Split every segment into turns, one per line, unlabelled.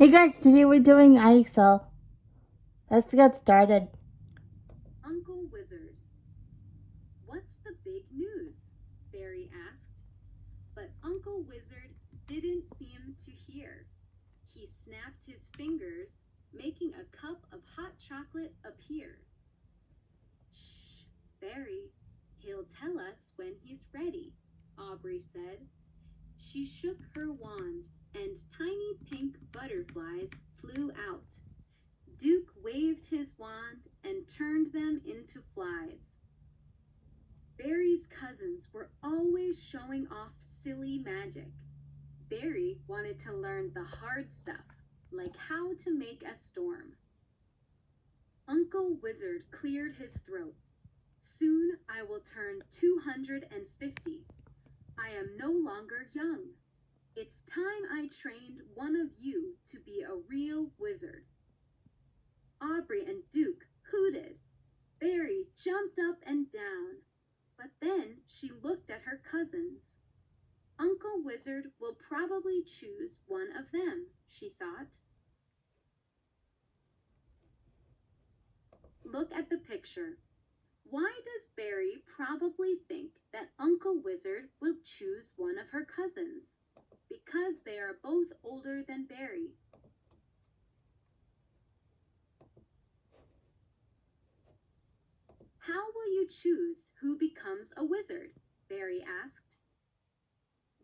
Hey guys, today we're doing IXL. Let's get started.
Uncle Wizard. What's the big news? Barry asked. But Uncle Wizard didn't seem to hear. He snapped his fingers, making a cup of hot chocolate appear. Shh, Barry. He'll tell us when he's ready, Aubrey said. She shook her wand, and tiny pink butterflies flew out. Duke waved his wand and turned them into flies. Barry's cousins were always showing off silly magic. Barry wanted to learn the hard stuff, like how to make a storm. Uncle Wizard cleared his throat. Soon I will turn 250. I am no longer young. It's time I trained one of you to be a real wizard. Aubrey and Duke hooted. Barry jumped up and down. But then she looked at her cousins. Uncle Wizard will probably choose one of them, she thought. Look at the picture. Why does Barry probably think that Uncle Wizard will choose one of her cousins? Because they are both older than Barry. How will you choose who becomes a wizard? Barry asked.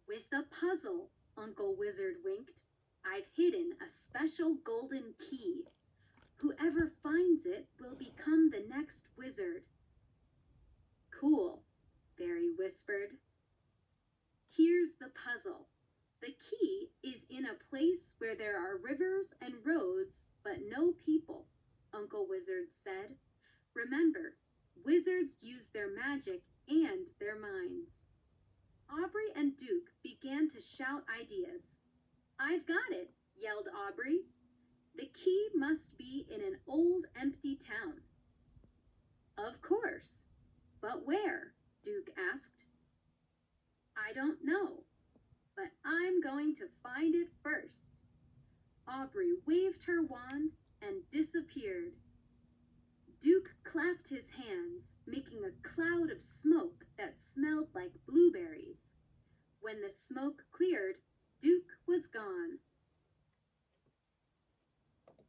With a puzzle, Uncle Wizard winked. I've hidden a special golden key. Whoever finds it will become the next wizard. Cool, Barry whispered. Here's the puzzle. The key is in a place where there are rivers and roads, but no people, Uncle Wizard said. Remember, wizards use their magic and their minds. Aubrey and Duke began to shout ideas. I've got it, yelled Aubrey. The key must be in an old empty town. Of course. But where? Duke asked. I don't know, but I'm going to find it first. Aubrey waved her wand and disappeared. Duke clapped his hands, making a cloud of smoke that smelled like blueberries. When the smoke cleared, Duke was gone.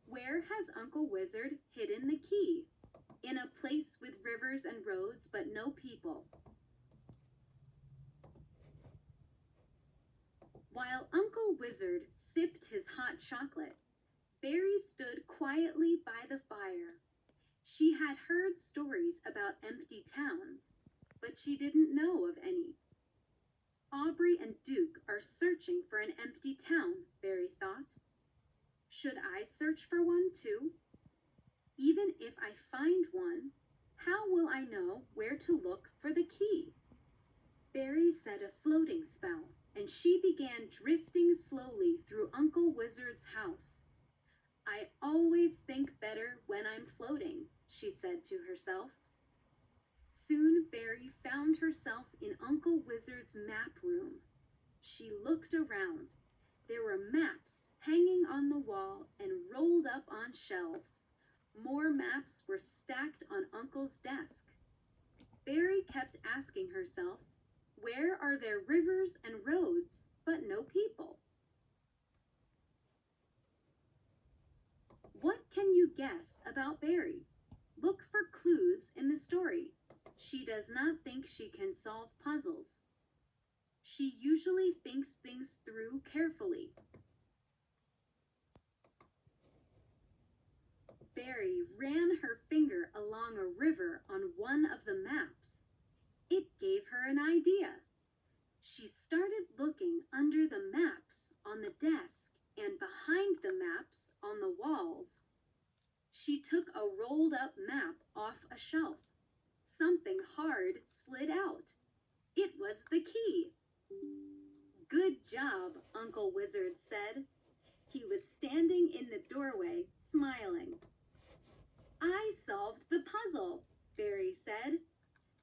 Where has Uncle Wizard hidden the key? In a place with rivers and roads, but no people. While Uncle Wizard sipped his hot chocolate, Barry stood quietly by the fire. She had heard stories about empty towns, but she didn't know of any. Aubrey and Duke are searching for an empty town, Barry thought. Should I search for one too? Even if I find one, how will I know where to look for the key? Barry said a floating spell, and she began drifting slowly through Uncle Wizard's house. I always think better when I'm floating, she said to herself. Soon Barry found herself in Uncle Wizard's map room. She looked around. There were maps hanging on the wall and rolled up on shelves. More maps were stacked on Uncle's desk. Barry kept asking herself, where are there rivers and roads, but no people? What can you guess about Barry? Look for clues in the story. She does not think she can solve puzzles. She usually thinks things through carefully. Barry ran her finger along a river on one of the maps. It gave her an idea. She started looking under the maps on the desk and behind the maps on the walls. She took a rolled up map off a shelf. Something hard slid out. It was the key. Good job, Uncle Wizard said. He was standing in the doorway, smiling. I solved the puzzle, Barry said.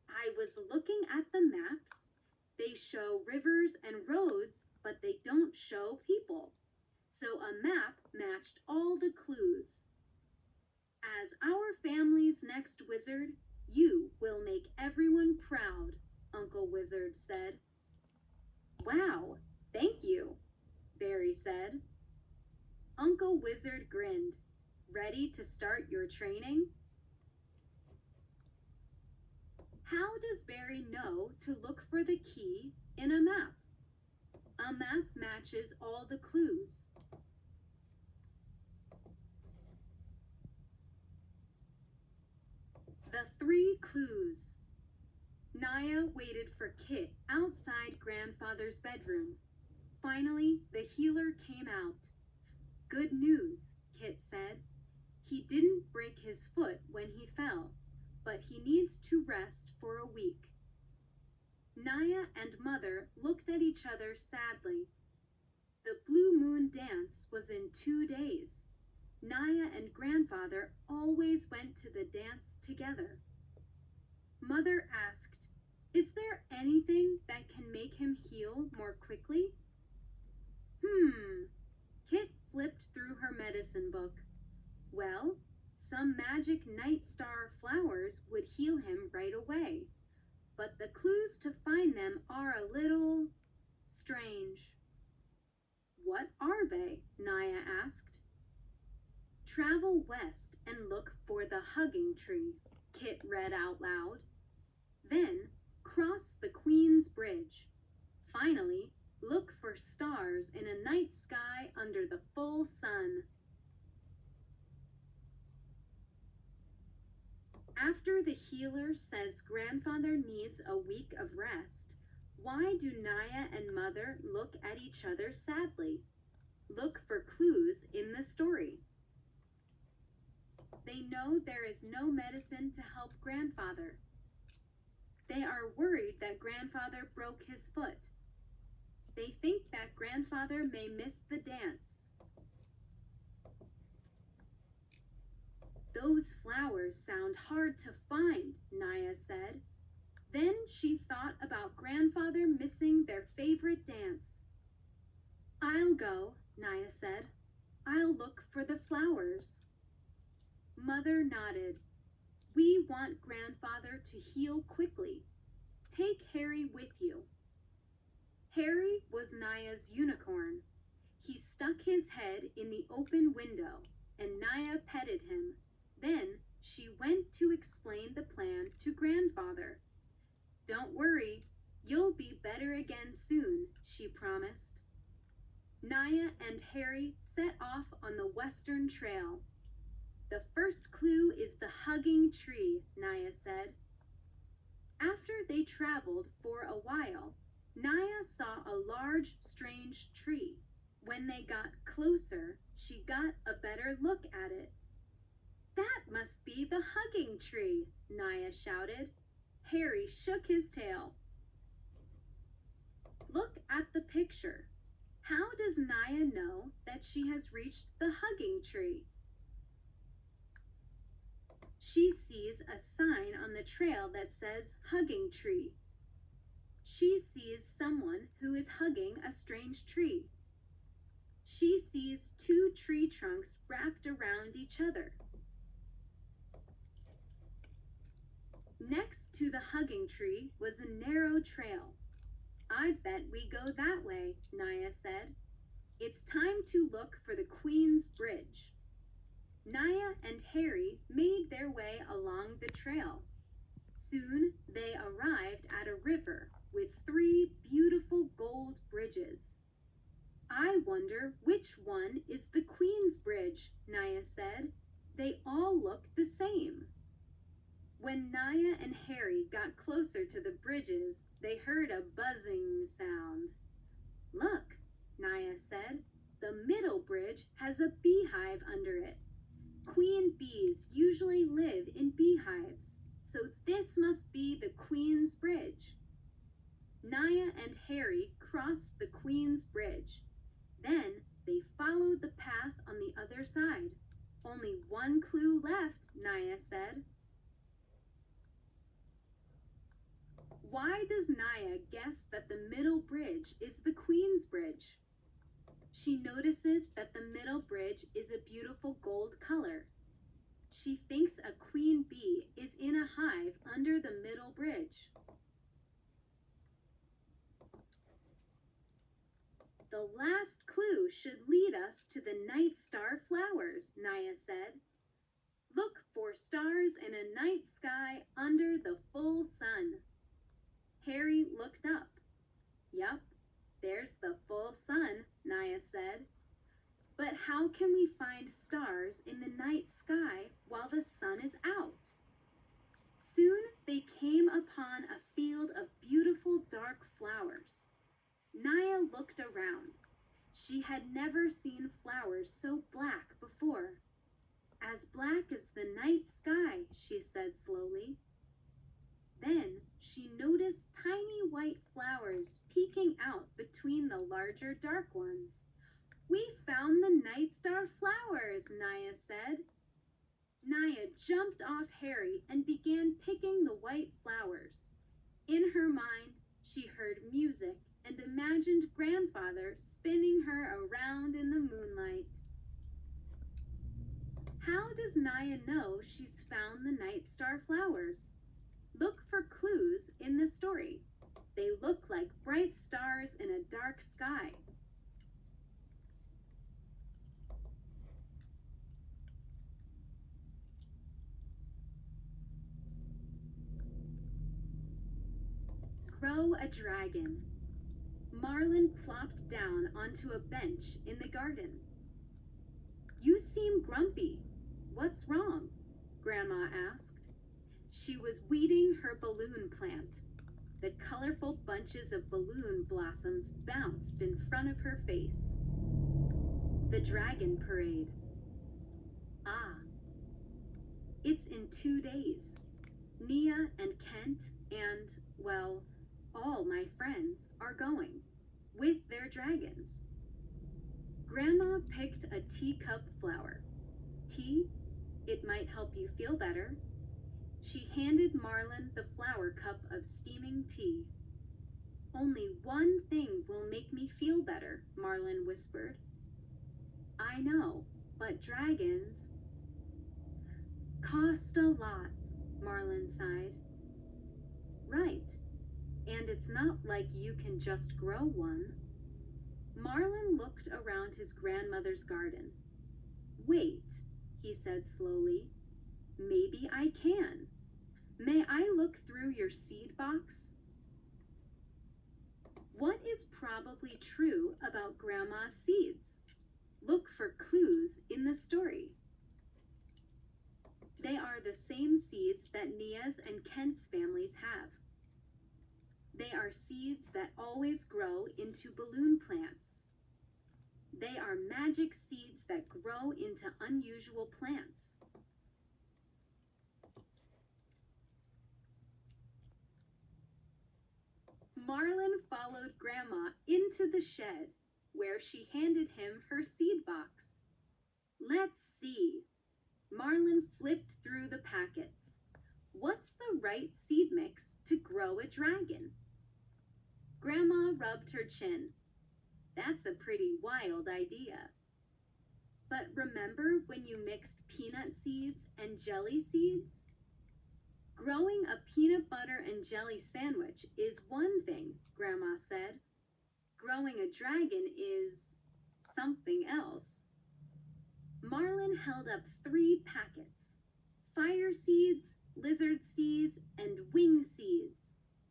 I was looking at the maps. They show rivers and roads, but they don't show people. so a map matched all the clues. As our family's next wizard, you will make everyone proud, Uncle Wizard said. Wow, thank you, Barry said. Uncle Wizard grinned. Ready to start your training? How does Barry know to look for the key in a map? A map matches all the clues. The 3 clues. Naya waited for Kit outside Grandfather's bedroom. Finally, the healer came out. Good news, Kit said. He didn't break his foot when he fell, but he needs to rest for a week. Naya and Mother looked at each other sadly. The Blue Moon dance was in 2 days. Naya and Grandfather always went to the dance together. Mother asked, "Is there anything that can make him heal more quickly?" Kit flipped through her medicine book. Well, some magic night star flowers would heal him right away, but the clues to find them are a little strange. What are they? Naya asked. Travel west and look for the hugging tree, Kit read out loud. Then, cross the Queen's Bridge. Finally, look for stars in a night sky under the full sun. After the healer says Grandfather needs a week of rest, why do Naya and Mother look at each other sadly? Look for clues in the story. They know there is no medicine to help Grandfather. They are worried that Grandfather broke his foot. They think that Grandfather may miss the dance. Those flowers sound hard to find, Naya said. Then she thought about Grandfather missing their favorite dance. I'll go, Naya said. I'll look for the flowers. Mother nodded. We want Grandfather to heal quickly. Take Harry with you. Harry was Naya's unicorn. He stuck his head in the open window, and Naya petted him. Then she went to explain the plan to Grandfather. Don't worry, you'll be better again soon, she promised. Naya and Harry set off on the Western Trail. The first clue is the hugging tree, Naya said. After they traveled for a while, Naya saw a large, strange tree. When they got closer, she got a better look at it. That must be the hugging tree, Naya shouted. Harry shook his tail. Look at the picture. How does Naya know that she has reached the hugging tree? She sees a sign on the trail that says hugging tree. She sees someone who is hugging a strange tree. She sees 2 tree trunks wrapped around each other. Next to the hugging tree was a narrow trail. I bet we go that way, Naya said. It's time to look for the Queen's Bridge. Naya and Harry made their way along the trail. Soon they arrived at a river with 3 beautiful gold bridges. I wonder which one is the Queen's Bridge, Naya said. They all look the same. When Naya and Harry got closer to the bridges, they heard a buzzing sound. Look, Naya said. The middle bridge has a beehive under it. Queen bees usually live in beehives, so this must be the Queen's Bridge. Naya and Harry crossed the Queen's Bridge. Then they followed the path on the other side. Only one clue left, Naya said. Why does Naya guess that the middle bridge is the Queen's Bridge? She notices that the middle bridge is a beautiful gold color. She thinks a queen bee is in a hive under the middle bridge. The last clue should lead us to the night star flowers, Naya said. Look for stars in a night sky under the full sun. Harry looked up. Yup, there's the full sun, Naya said. But how can we find stars in the night sky while the sun is out? Soon they came upon a field of beautiful dark flowers. Naya looked around. She had never seen flowers so black before. As black as the night sky, she said slowly. Then she noticed tiny white flowers peeking out between the larger dark ones. We found the night star flowers, Naya said. Naya jumped off Harry and began picking the white flowers. In her mind, she heard music and imagined Grandfather spinning her around in the moonlight. How does Naya know she's found the night star flowers? Look for clues in the story. They look like bright stars in a dark sky. Grow a dragon. Marlin plopped down onto a bench in the garden. You seem grumpy. What's wrong? Grandma asked. She was weeding her balloon plant. The colorful bunches of balloon blossoms bounced in front of her face. The dragon parade. Ah. It's in 2 days. Nia and Kent and, well, all my friends are going, with their dragons. Grandma picked a teacup flower. Tea? It might help you feel better. She handed Marlin the flower cup of steaming tea. Only one thing will make me feel better, Marlin whispered. I know, but dragons cost a lot, Marlin sighed. Right. And it's not like you can just grow one. Marlin looked around his grandmother's garden. Wait, he said slowly. Maybe I can. May I look through your seed box? What is probably true about Grandma's seeds? Look for clues in the story. They are the same seeds that Nia's and Kent's families have. They are seeds that always grow into balloon plants. They are magic seeds that grow into unusual plants. Marlin followed Grandma into the shed, where she handed him her seed box. Let's see. Marlin flipped through the packets. What's the right seed mix to grow a dragon? Grandma rubbed her chin. That's a pretty wild idea. But remember when you mixed peanut seeds and jelly seeds? Growing a peanut butter and jelly sandwich is one thing, Grandma said. Growing a dragon is something else. Marlin held up 3 packets. Fire seeds, lizard seeds, and wing seeds.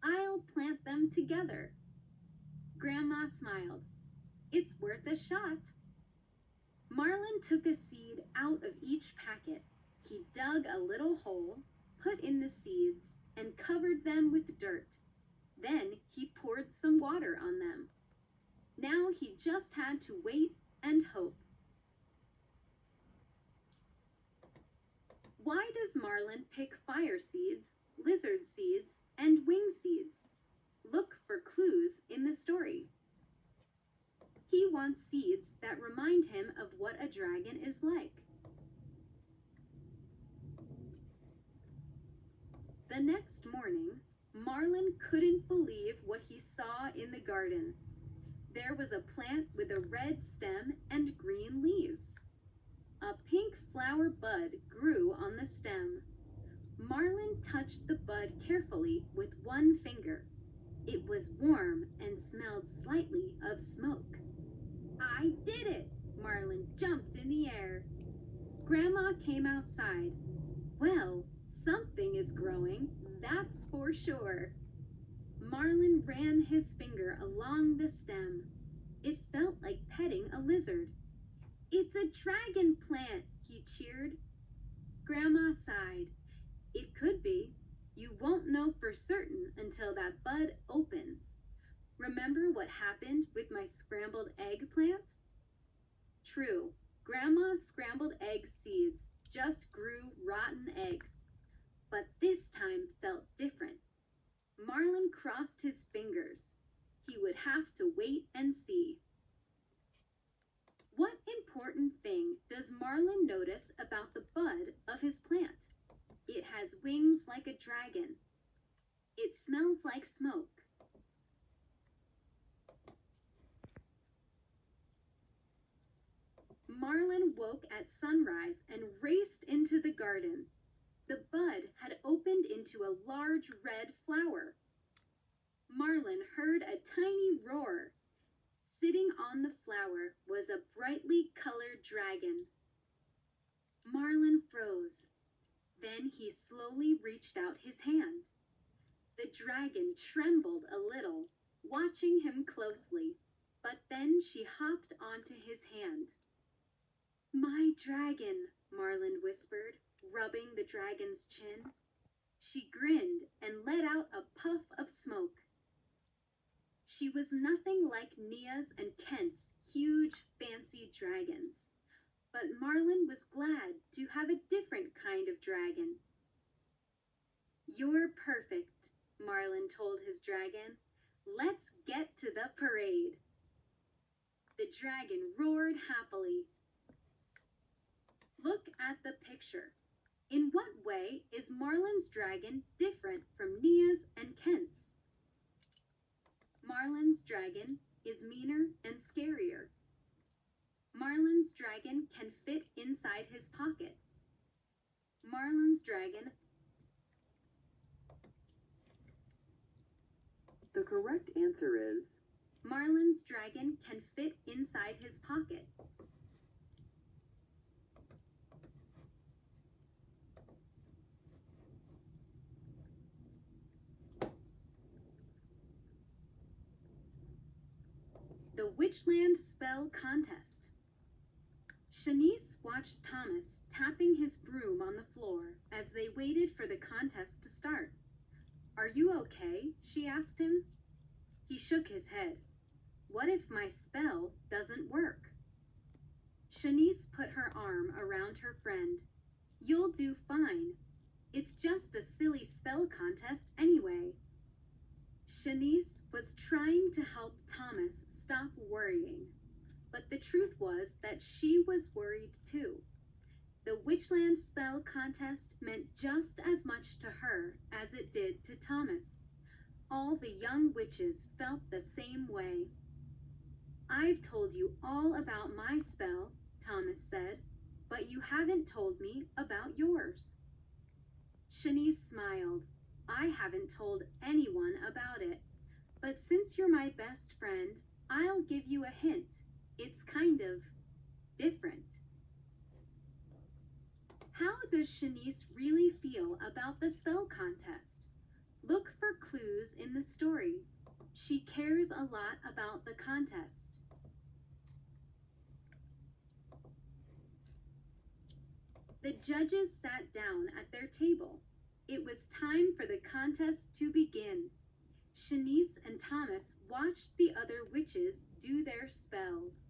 I'll plant them together. Grandma smiled. It's worth a shot. Marlin took a seed out of each packet. He dug a little hole, put in the seeds, and covered them with dirt. Then he poured some water on them. Now he just had to wait and hope. Why does Marlin pick fire seeds, lizard seeds, and wing seeds? Look for clues in the story. He wants seeds that remind him of what a dragon is like. The next morning, Marlin couldn't believe what he saw in the garden. There was a plant with a red stem and green leaves. A pink flower bud grew on the stem. Marlin touched the bud carefully with one finger. It was warm and smelled slightly of smoke. I did it! Marlin jumped in the air. Grandma came outside. Well, something is growing, that's for sure. Marlin ran his finger along the stem. It felt like petting a lizard. It's a dragon plant, he cheered. Grandma sighed. It could be. You won't know for certain until that bud opens. Remember what happened with my scrambled egg plant? True, Grandma's scrambled egg seeds just grew rotten eggs, but this time felt different. Marlin crossed his fingers. He would have to wait and see. What important thing does Marlin notice about the bud of his plant? It has wings like a dragon. It smells like smoke. Marlin woke at sunrise and raced into the garden. The bud had opened into a large red flower. Marlin heard a tiny roar. Sitting on the flower was a brightly colored dragon. Marlin froze. Then he slowly reached out his hand. The dragon trembled a little, watching him closely, but then she hopped onto his hand. My dragon, Marlin whispered, rubbing the dragon's chin. She grinned and let out a puff of smoke. She was nothing like Nia's and Kent's huge, fancy dragons, but Marlin was glad to have a different kind of dragon. You're perfect, Marlin told his dragon. Let's get to the parade. The dragon roared happily. Look at the picture. In what way is Marlin's dragon different from Nia's and Kent's? Marlin's dragon is meaner and scarier. Marlin's dragon can fit inside his pocket. Marlin's dragon.
The correct answer is
Marlin's dragon can fit inside his pocket. The Witchland Spell Contest. Shanice watched Thomas tapping his broom on the floor as they waited for the contest to start. Are you okay? She asked him. He shook his head. What if my spell doesn't work? Shanice put her arm around her friend. You'll do fine. It's just a silly spell contest anyway. Shanice was trying to help Thomas stop worrying, but the truth was that she was worried too. The Witchland Spell Contest meant just as much to her as it did to Thomas. All the young witches felt the same way. I've told you all about my spell, Thomas said, but you haven't told me about yours. Shanice smiled. I haven't told anyone about it, but since you're my best friend, I'll give you a hint. It's kind of different. How does Shanice really feel about the spell contest? Look for clues in the story. She cares a lot about the contest. The judges sat down at their table. It was time for the contest to begin. Shanice and Thomas watched the other witches do their spells.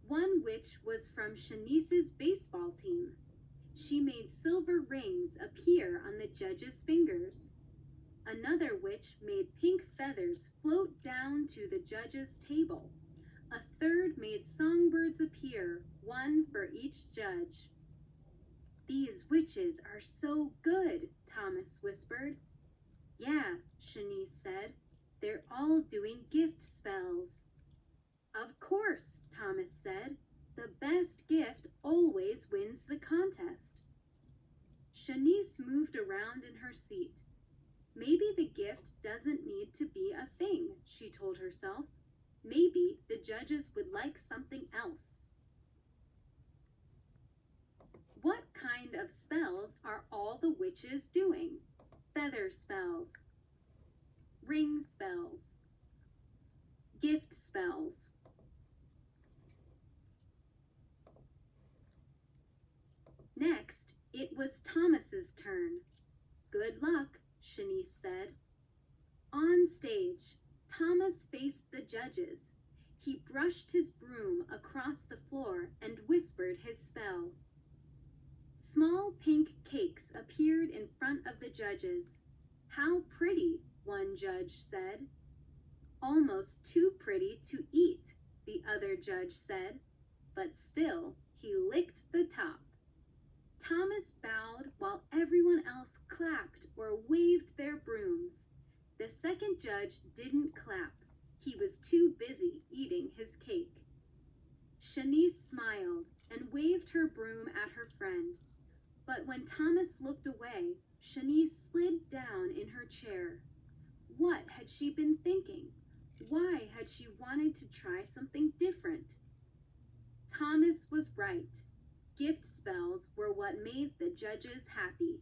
One witch was from Shanice's baseball team. She made silver rings appear on the judges' fingers. Another witch made pink feathers float down to the judges' table. A third made songbirds appear, one for each judge. These witches are so good, Thomas whispered. Yeah, Shanice said. They're all doing gift spells. Of course, Thomas said. The best gift always wins the contest. Shanice moved around in her seat. Maybe the gift doesn't need to be a thing, she told herself. Maybe the judges would like something else. What kind of spells are all the witches doing? Feather spells, ring spells, gift spells. Next, it was Thomas's turn. Good luck, Shanice said. On stage, Thomas faced the judges. He brushed his broom across the floor and whispered his spell. Small pink cakes appeared in front of the judges. How pretty, one judge said. Almost too pretty to eat, the other judge said, but still he licked the top. Thomas bowed while everyone else clapped or waved their brooms. The second judge didn't clap. He was too busy eating his cake. Shanice smiled and waved her broom at her friend. But when Thomas looked away, Shanice slid down in her chair. What had she been thinking? Why had she wanted to try something different? Thomas was right. Gift spells were what made the judges happy.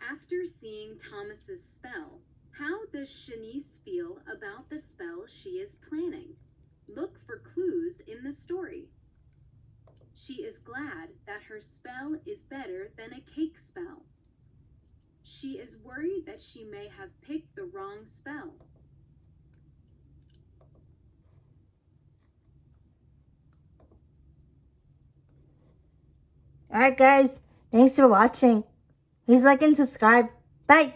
After seeing Thomas's spell, how does Shanice feel about the spell she is planning? Look for clues in the story. She is glad that her spell is better than a cake spell. She is worried that she may have picked the wrong spell.
Alright guys, thanks for watching. Please like and subscribe. Bye!